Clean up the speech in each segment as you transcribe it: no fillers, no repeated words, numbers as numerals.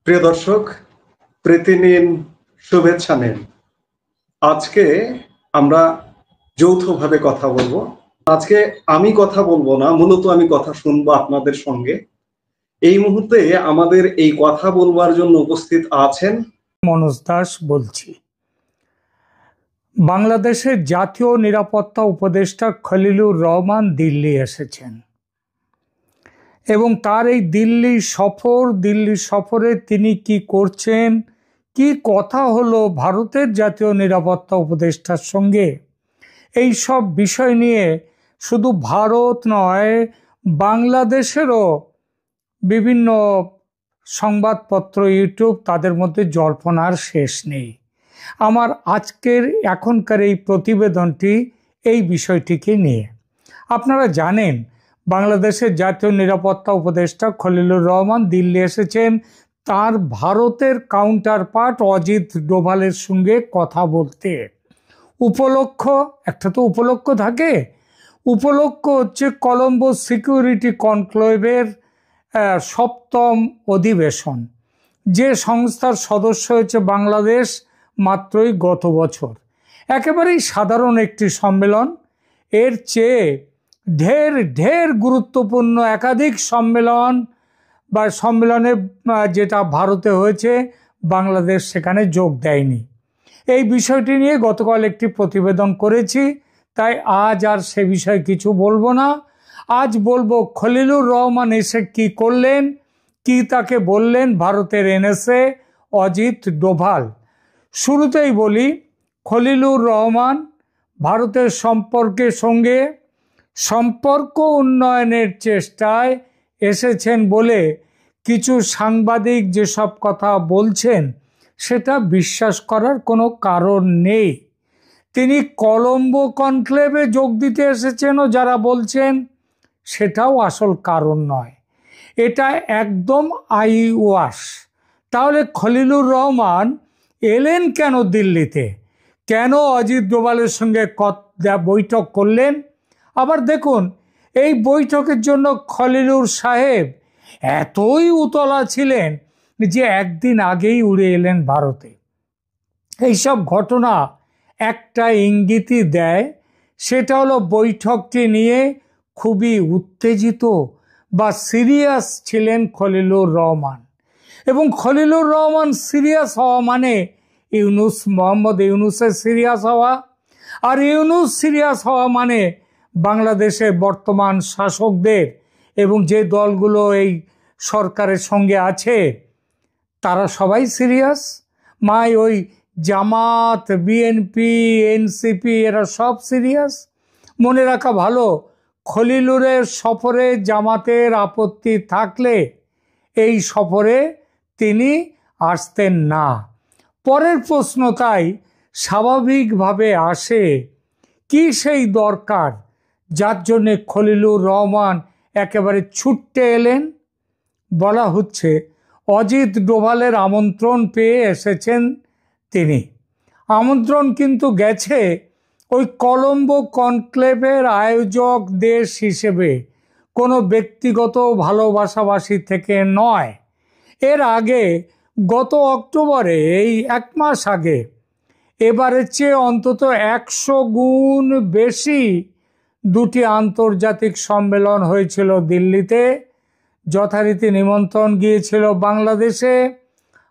প্রিয় দর্শক, প্রীতি নিন, শুভেচ্ছা নিন। আজকে আমরা যৌথভাবে কথা বলবো। আজকে আমি কথা বলবো না, মূলত আমি কথা শুনবো আপনাদের সঙ্গে। এই মুহূর্তে আমাদের এই কথা বলবার জন্য উপস্থিত আছেন মনোজ দাস বলছি। বাংলাদেশের জাতীয় নিরাপত্তা উপদেষ্টা খলিলুর রহমান দিল্লি এসেছেন এবং তার এই দিল্লি সফরে তিনি কি করছেন, কি কথা হলো ভারতের জাতীয় নিরাপত্তা উপদেষ্টার সঙ্গে, এই সব বিষয় নিয়ে শুধু ভারত নয়, বাংলাদেশেরও বিভিন্ন সংবাদপত্র, ইউটিউব, তাদের মধ্যে জল্পনার শেষ নেই। আমার আজকের এখনকার এই প্রতিবেদনটি এই বিষয়টিকে নিয়ে। আপনারা জানেন, বাংলাদেশের জাতীয় নিরাপত্তা উপদেষ্টা খলিলুর রহমান দিল্লি এসেছেন তার ভারতের কাউন্টার পার্ট অজিত ডোভালের সঙ্গে কথা বলতে। একটা তো উপলক্ষ থাকে। উপলক্ষ হচ্ছে কলম্বো সিকিউরিটি কনক্লেভের ৭ম অধিবেশন, যে সংস্থার সদস্য হয়েছে বাংলাদেশ মাত্রই গত বছর। একেবারেই সাধারণ একটি সম্মেলন। এর চেয়ে ঢের গুরুত্বপূর্ণ একাধিক সম্মেলনে যেটা ভারতে হয়েছে, বাংলাদেশ সেখানে যোগ দেয়নি। এই বিষয়টি নিয়ে গতকাল একটি প্রতিবেদন করেছি, তাই আজ আর সে বিষয়ে কিছু বলবো না। আজ বলবো খলিলুর রহমান এসে কি করলেন, কি তাকে বললেন ভারতের এনএসএ অজিত ডোভাল। শুরুতেই বলি, খলিলুর রহমান ভারতের সম্পর্ক উন্নয়নের চেষ্টায় এসেছেন বলে কিছু সাংবাদিক যেসব কথা বলছেন সেটা বিশ্বাস করার কোনো কারণ নেই। তিনি কলম্বো কনক্লেভে যোগ দিতে এসেছেনও যারা বলছেন, সেটাও আসল কারণ নয়। এটা একদম আইওয়াশ। তাহলে খলিলুর রহমান এলেন কেন দিল্লিতে? কেন অজিত ডোভালের সঙ্গে বৈঠক করলেন? আবার দেখুন, এই বৈঠকের জন্য খলিলুর সাহেব এতই উতলা ছিলেন যে একদিন আগেই উড়ে এলেন ভারতে। এইসব ঘটনা একটা ইঙ্গিতই দেয়, সেটা হলো বৈঠকটি নিয়ে খুবই উত্তেজিত বা সিরিয়াস ছিলেন খলিলুর রহমান। এবং খলিলুর রহমান সিরিয়াস হওয়া মানে মোহাম্মদ ইউনূসের সিরিয়াস হওয়া, আর ইউনূস সিরিয়াস হওয়া মানে বাংলাদেশের বর্তমান শাসকদের এবং যে দলগুলো এই সরকারের সঙ্গে আছে তারা সবাই সিরিয়াস। ওই জামাত, বিএনপি, এনসিপি এরা সব সিরিয়াস। মনে রাখা ভালো, খলিলুরের সফরে জামাতের আপত্তি থাকলে এই সফরে তিনি আসতেন না। পরের প্রশ্ন তাই স্বাভাবিকভাবে আসে, কি সেই দরকার যার জন্যে খলিলুর রহমান একেবারে ছুটতে এলেন? বলা হচ্ছে অজিত ডোভালের আমন্ত্রণ পেয়ে এসেছেন তিনি। আমন্ত্রণ কিন্তু গেছে ওই কলম্বো কনক্লেভের আয়োজক দেশ হিসেবে, কোনো ব্যক্তিগত ভালোবাসাবাসী থেকে নয়। এর আগে গত অক্টোবরে, এই 1 মাস আগে, এবারের চেয়ে অন্তত 100 গুণ বেশি 2টি আন্তর্জাতিক সম্মেলন হয়েছিল দিল্লিতে। যথারীতি নিমন্ত্রণ গিয়েছিল বাংলাদেশে।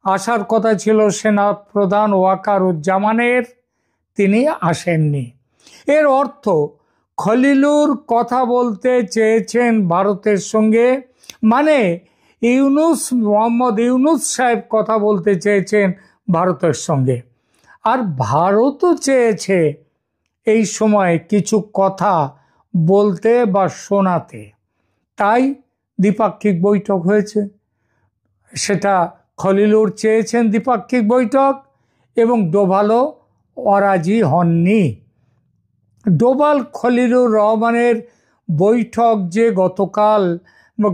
আসার কথা ছিল সেনা প্রধান ওয়াকারুজ্জামানের, তিনি আসেননি। এর অর্থ খলিলুর কথা বলতে চেয়েছেন ভারতের সঙ্গে, মানে মোহাম্মদ ইউনূস সাহেব কথা বলতে চেয়েছেন ভারতের সঙ্গে। আর ভারতও চেয়েছে এই সময় কিছু কথা বলতে বা শোনাতে। তাই দ্বিপাক্ষিক বৈঠক হয়েছে। সেটা খলিলুর চেয়েছেন দ্বিপাক্ষিক বৈঠক, এবং ডোভালও অরাজি হননি। ডোভাল খলিলুর রহমানের বৈঠক যে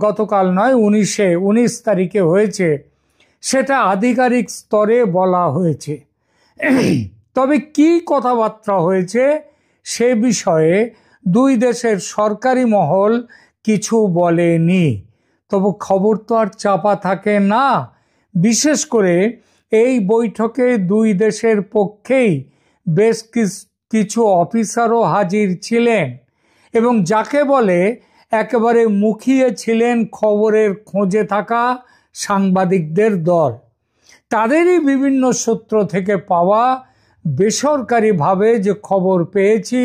গতকাল নয়, 19 তারিখে হয়েছে, সেটা আধিকারিক স্তরে বলা হয়েছে। তবে কি কথাবার্তা হয়েছে সে বিষয়ে দুই দেশের সরকারি মহল কিছু বলেনি। তবু খবর তো আর চাপা থাকে না। বিশেষ করে এই বৈঠকে দুই দেশের পক্ষেই বেশ কিছু অফিসারও হাজির ছিলেন এবং যাকে বলে একেবারে মুখিয়ে ছিলেন খবরের খোঁজে থাকা সাংবাদিকদের দল। তাদেরই বিভিন্ন সূত্র থেকে পাওয়া বেসরকারিভাবে যে খবর পেয়েছি,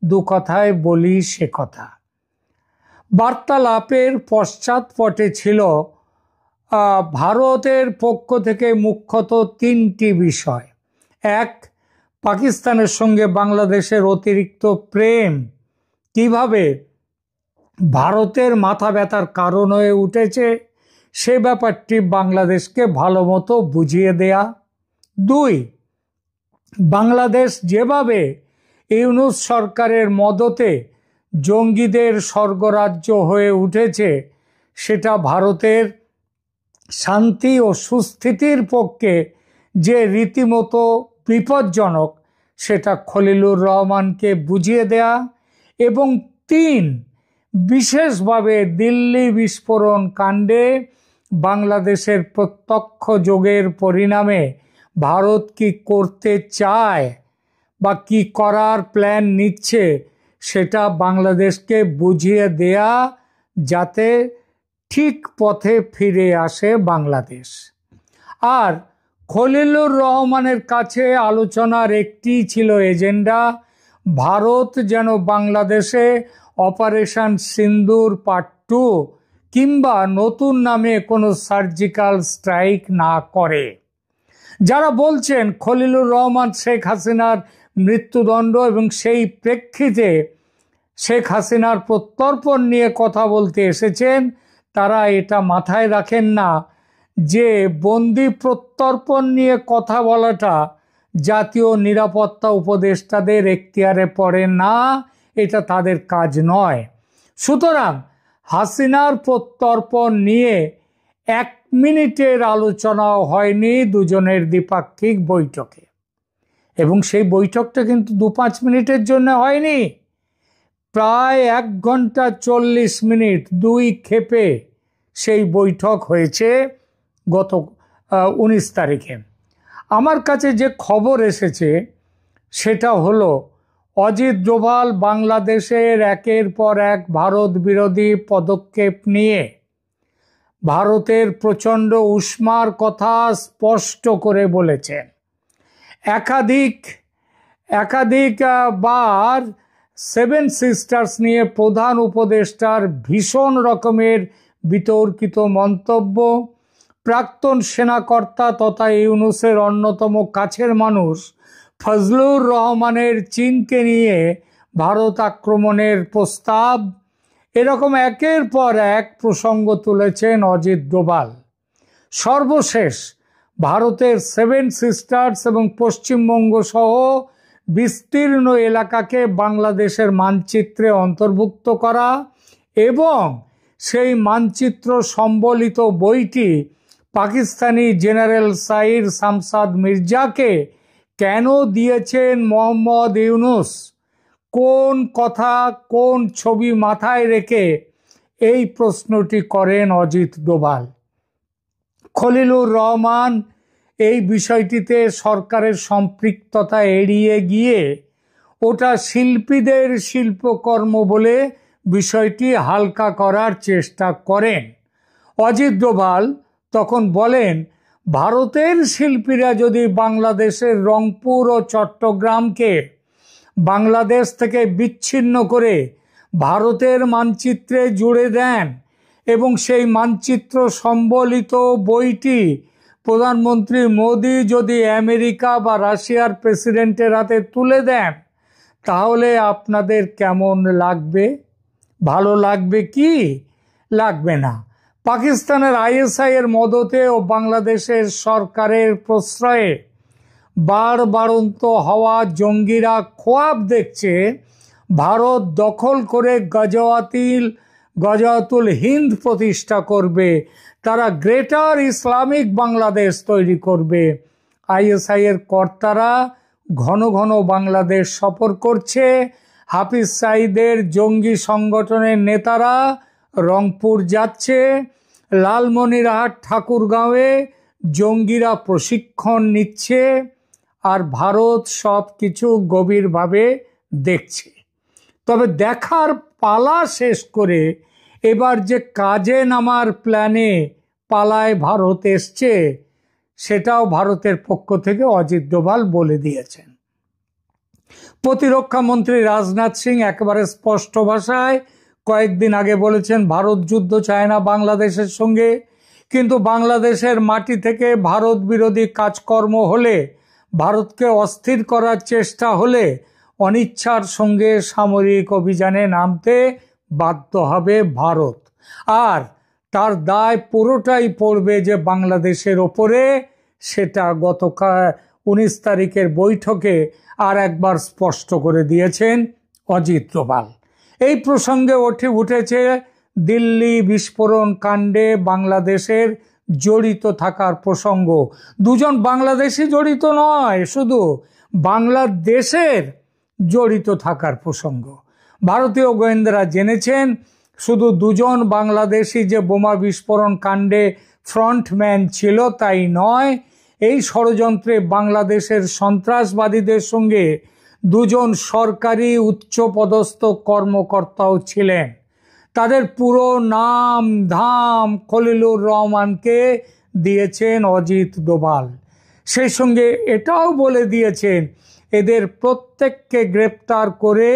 দু কথায় বলি সে কথা। বার্তালাপের পশ্চাৎপটে ছিল ভারতের পক্ষ থেকে মুখ্যত তিনটি বিষয়। এক, পাকিস্তানের সঙ্গে বাংলাদেশের অতিরিক্ত প্রেম কিভাবে ভারতের মাথা ব্যথার কারণ হয়ে উঠেছে সে ব্যাপারটি বাংলাদেশকে ভালো মতো বুঝিয়ে দেয়া। দুই, বাংলাদেশ যেভাবে ইউনূস সরকারের মদতে জঙ্গিদের স্বর্গরাজ্য হয়ে উঠেছে সেটা ভারতের শান্তি ও সুস্থিতির পক্ষে যে রীতিমতো বিপজ্জনক সেটা খলিলুর রহমানকে বুঝিয়ে দেয়া। এবং তিন, বিশেষভাবে দিল্লি বিস্ফোরণ কাণ্ডে বাংলাদেশের প্রত্যক্ষ যোগের পরিণামে ভারত কি করতে চায় বা কি করার প্ল্যান নিচ্ছে সেটা বাংলাদেশকে বুঝিয়ে দেয়া, যাতে ঠিক পথে ফিরে আসে বাংলাদেশ। আর খলিলুর রহমানের কাছে আলোচনার একটি ছিল এজেন্ডা, ভারত যেন বাংলাদেশে অপারেশন সিন্দুর পার্ট 2 কিংবা নতুন নামে কোনো সার্জিক্যাল স্ট্রাইক না করে। যারা বলছেন খলিলুর রহমান শেখ হাসিনার মৃত্যুদণ্ড এবং সেই প্রেক্ষিতে শেখ হাসিনার প্রত্যর্পণ নিয়ে কথা বলতে এসেছেন, তারা এটা মাথায় রাখেন না যে বন্দি প্রত্যর্পণ নিয়ে কথা বলাটা জাতীয় নিরাপত্তা উপদেষ্টাদের এখতিয়ারে পড়ে না, এটা তাদের কাজ নয়। সুতরাং হাসিনার প্রত্যর্পণ নিয়ে 1 মিনিটের আলোচনাও হয়নি দুজনের দ্বিপাক্ষিক বৈঠকে, এবং সেই বৈঠকটা কিন্তু 2-5 মিনিটের জন্য হয়নি, প্রায় 1 ঘন্টা 40 মিনিট 2 ক্ষেপে সেই বৈঠক হয়েছে গত 19 তারিখে। আমার কাছে যে খবর এসেছে সেটা হলো অজিত ডোভাল বাংলাদেশের একের পর এক ভারত বিরোধী পদক্ষেপ নিয়ে ভারতের প্রচণ্ড উষ্মার কথা স্পষ্ট করে বলেছেন। একাধিক বার 7 সিস্টার্স নিয়ে প্রধান উপদেষ্টার ভীষণ রকমের বিতর্কিত মন্তব্য, প্রাক্তন সেনাকর্তা তথা ইউনূসের অন্যতম কাছের মানুষ ফজলুর রহমানের চীনকে নিয়ে ভারত আক্রমণের প্রস্তাব, এরকম একের পর এক প্রসঙ্গ তুলেছেন অজিত ডোভাল। সর্বশেষ ভারতের 7 সিস্টার্স এবং পশ্চিমবঙ্গ সহ বিস্তীর্ণ এলাকাকে বাংলাদেশের মানচিত্রে অন্তর্ভুক্ত করা এবং সেই মানচিত্র সম্বলিত বইটি পাকিস্তানি জেনারেল সাইর শামসাদ মির্জাকে কেন দিয়েছেন মোহাম্মদ ইউনূস, কোন কথা কোন ছবি মাথায় রেখে, এই প্রশ্নটি করেন অজিত ডোভাল। খলিলুর রহমান এই বিষয়টিতে সরকারের সম্পৃক্ততা এড়িয়ে গিয়ে ওটা শিল্পীদের শিল্পকর্ম বলে বিষয়টি হালকা করার চেষ্টা করেন। অজিত ডোভাল তখন বলেন, ভারতের শিল্পীরা যদি বাংলাদেশের রংপুর ও চট্টগ্রামকে বাংলাদেশ থেকে বিচ্ছিন্ন করে ভারতের মানচিত্রে জুড়ে দেন এবং সেই মানচিত্র সম্বলিত বইটি প্রধানমন্ত্রী মোদি যদি আমেরিকা বা রাশিয়ার প্রেসিডেন্টের হাতে তুলে দেন, তাহলে আপনাদের কেমন লাগবে? ভালো লাগবে কি? লাগবে না। পাকিস্তানের ISI এর মদতে ও বাংলাদেশের সরকারের প্রশ্রয়ে বাড়ন্ত হওয়া জঙ্গিরা খোয়াব দেখছে ভারত দখল করে গজাওয়াতুল হিন্দ প্রতিষ্ঠা করবে, তারা গ্রেটার ইসলামিক বাংলাদেশ তৈরি করবে। ISI এর কর্তারা ঘন ঘন বাংলাদেশ সফর করছে, হাফিজ সাঈদের জঙ্গি সংগঠনের নেতারা রংপুর যাচ্ছে, লালমনিরহাট ঠাকুরগাঁওয়ে জঙ্গিরা প্রশিক্ষণ নিচ্ছে আর ভারত সব কিছু গভীরভাবে দেখছে। তবে দেখার পালা শেষ করে এবার যে কাজে নামার প্ল্যানে পালায় ভারত এসছে, সেটাও ভারতের পক্ষ থেকে অজিত ডোভাল বলে দিয়েছেন। প্রতিরক্ষা মন্ত্রী রাজনাথ সিং একেবারে স্পষ্ট ভাষায় কয়েকদিন আগে বলেছেন ভারত যুদ্ধ চায় না বাংলাদেশের সঙ্গে, কিন্তু বাংলাদেশের মাটি থেকে ভারত বিরোধী কাজকর্ম হলে, ভারতকে অস্থির করার চেষ্টা হলে অনিচ্ছার সঙ্গে সামরিক অভিযানে নামতে বাধ্য হবে ভারত। আর তার দায় পুরোটাই পড়বে যে বাংলাদেশের ওপরে। সেটা গতকাল 19 তারিখের বৈঠকে আর একবার স্পষ্ট করে দিয়েছেন অজিত ডোভাল। এই প্রসঙ্গে উঠেছে দিল্লি বিস্ফোরণ কাণ্ডে বাংলাদেশের জড়িত থাকার প্রসঙ্গ। দুজন বাংলাদেশি জড়িত নয়, শুধু বাংলাদেশের জড়িত থাকার প্রসঙ্গ। ভারতীয় গোয়েন্দারা জেনেছেন শুধু দুজন বাংলাদেশি যে বোমা বিস্ফোরণ কাণ্ডে ফ্রন্টম্যান ছিল তাই নয়, এই ষড়যন্ত্রে বাংলাদেশের সন্ত্রাসবাদীদের সঙ্গে দুজন সরকারি উচ্চপদস্থ কর্মকর্তাও ছিলেন। তাদের পুরো নাম ধাম খলিলুর রহমানকে দিয়েছেন অজিত ডোভাল। সেই সঙ্গে এটাও বলে দিয়েছেন এদের প্রত্যেককে গ্রেপ্তার করে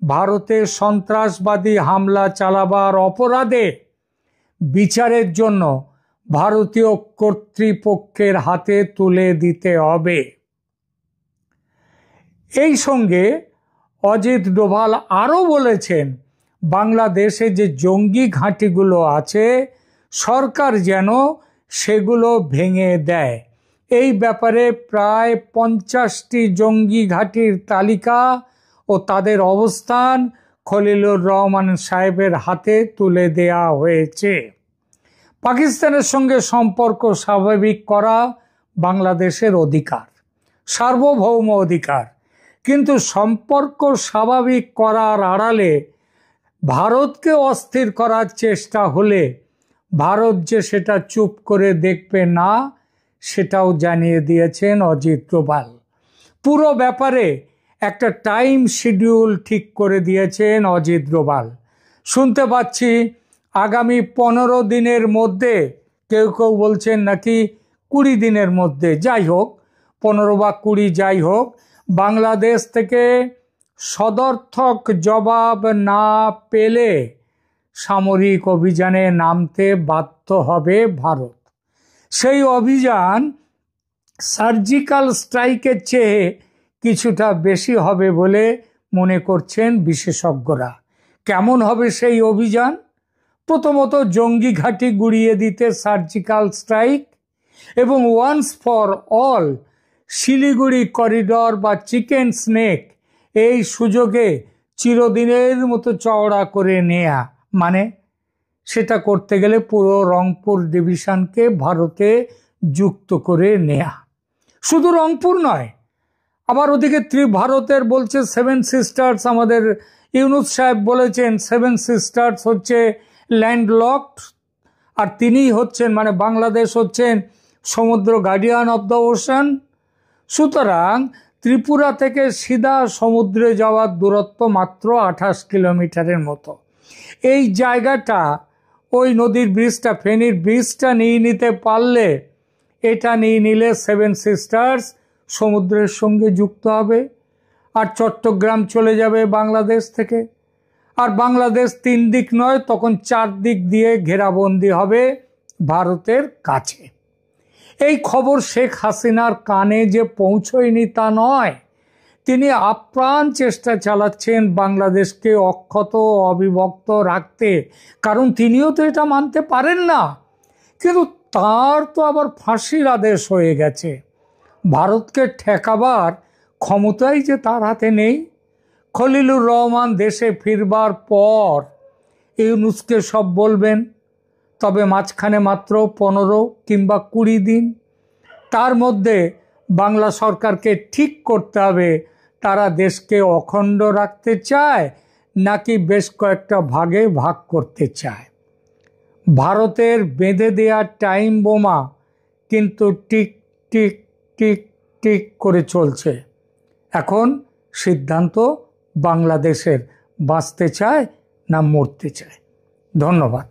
ভারতে সন্ত্রাসবাদী হামলা চালাবার অপরাধে বিচারের জন্য ভারতীয় কর্তৃপক্ষের হাতে তুলে দিতে হবে। এই সঙ্গে অজিত ডোভাল আরও বলেছেন বাংলাদেশে যে জঙ্গি ঘাঁটিগুলো আছে সরকার যেন সেগুলো ভেঙে দেয়। এই ব্যাপারে প্রায় 50টি জঙ্গি ঘাঁটির তালিকা ও তাদের অবস্থান খলিলুর রহমান সাহেবের হাতে তুলে দেয়া হয়েছে। পাকিস্তানের সঙ্গে সম্পর্ক স্বাভাবিক করা বাংলাদেশের অধিকার, সার্বভৌম অধিকার, কিন্তু সম্পর্ক স্বাভাবিক করার আড়ালে ভারতকে অস্থির করার চেষ্টা হলে ভারত যে সেটা চুপ করে দেখবে না, সেটাও জানিয়ে দিয়েছেন অজিত ডোভাল। পুরো ব্যাপারে একটা টাইম শিডিউল ঠিক করে দিয়েছেন অজিত ডোভাল। শুনতে পাচ্ছি আগামী 15 দিনের মধ্যে, কেউ কেউ বলছেন নাকি 20 দিনের মধ্যে, যাই হোক 15 বা 20 যাই হোক, বাংলাদেশ থেকে সদর্থক জবাব না পেলে সামরিক অভিযানে নামতে বাধ্য হবে ভারত। সেই অভিযান সার্জিক্যাল স্ট্রাইকের চেয়ে কিছুটা বেশি হবে বলে মনে করছেন বিশেষজ্ঞরা। কেমন হবে সেই অভিযান? প্রথমত জঙ্গি ঘাঁটি গুড়িয়ে দিতে সার্জিক্যাল স্ট্রাইক, এবং once for all Siliguri corridor বা চিকেন স্নেক এই সুযোগে চিরদিনের মতো চওড়া করে নেয়া। মানে সেটা করতে গেলে পুরো রংপুর ডিভিশনকে ভারতে যুক্ত করে নেয়া। শুধু রংপুর নয়, আবার ওদিকে ভারতের বলছে 7 সিস্টার্স, আমাদের ইউনুস সাহেব বলেছেন 7 সিস্টার্স হচ্ছে ল্যান্ডলকড, আর তিনিই হচ্ছেন মানে বাংলাদেশ হচ্ছেন সমুদ্র গার্ডিয়ান অফ দ্য ওশান। সুতরাং ত্রিপুরা থেকে সিধা সমুদ্রে যাওয়ার দূরত্ব মাত্র 28 কিলোমিটারের মতো। এই জায়গাটা ওই নদীর ব্রিজটা, ফেনীর ব্রিজটা নিয়ে নিতে পারলে, এটা নিয়ে নিলে 7 সিস্টার্স সমুদ্রের সঙ্গে যুক্ত হবে আর চট্টগ্রাম চলে যাবে বাংলাদেশ থেকে। আর বাংলাদেশ 3 দিক নয়, তখন 4 দিক দিয়ে ঘেরাবন্দি হবে ভারতের কাছে। এই খবর শেখ হাসিনার কানে যে পৌঁছয়নি তা নয়, তিনি আপ্রাণ চেষ্টা চালাচ্ছেন বাংলাদেশকে অক্ষত অবিভক্ত রাখতে, কারণ তিনিও তো এটা মানতে পারেন না। কিন্তু তার তো আবার ফাঁসির আদেশ হয়ে গেছে। ভারতকে ঠেকাবার ক্ষমতাই যে তার হাতে নেই। খলিলুর রহমান দেশে ফিরবার পর ইউনুসকে সব বলবেন, তবে মাঝখানে মাত্র 15 কিংবা 20 দিন। তার মধ্যে বাংলা সরকারকে ঠিক করতে হবে তারা দেশকে অখণ্ড রাখতে চায় নাকি বেশ কয়েকটা ভাগে ভাগ করতে চায়। ভারতের বেঁধে দেওয়া টাইম বোমা কিন্তু টিক টিক টিক টিক করে চলছে। এখন সিদ্ধান্ত বাংলাদেশের, বাঁচতে চায় না মরতে চায়। ধন্যবাদ।